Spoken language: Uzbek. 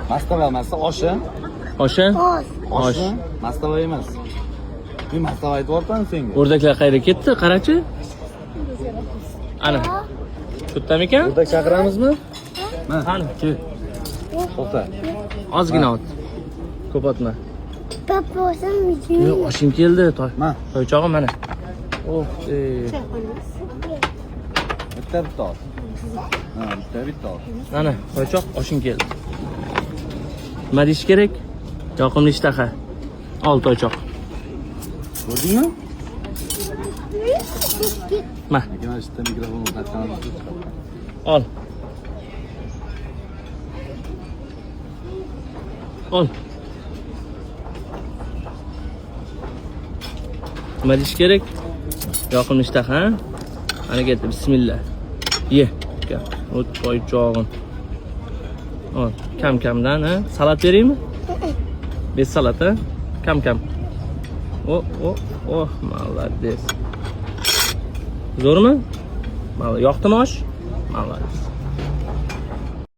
Mastava emas, oshi. Oshi? Oshi. Mastava emas. Men mastava aytib senga. O'rdaklar qayerga ketdi? Qarachi. Ana. Shu yerdan ekan? O'rdak chaqiramizmi? Qani, kel. To'xta. Ozgina ot. Ko'p otma. Paposam Oshim keldi, Ma. toychog'im mana. Oh, Bitta ot. Ha, bitta ot. Mana, toychoq oshing keldi. Nima deyish kerak? Yoqimli ishtaha. Ol toychoq. Ko'rdingmi? Ma, Mana shu mikrofonni taqamiz. ol. Ol. Nima deyish kerak? Yoqimli ishtaha. Ana ketdi, bismillah. Ye. O't toychog'im. Ol, kam-kamdan, ha? Salat beraymi? Bez salat, ha? Kam-kam. Oh, молодец. Zo'rmi? Yoqdimi osh? Молодец.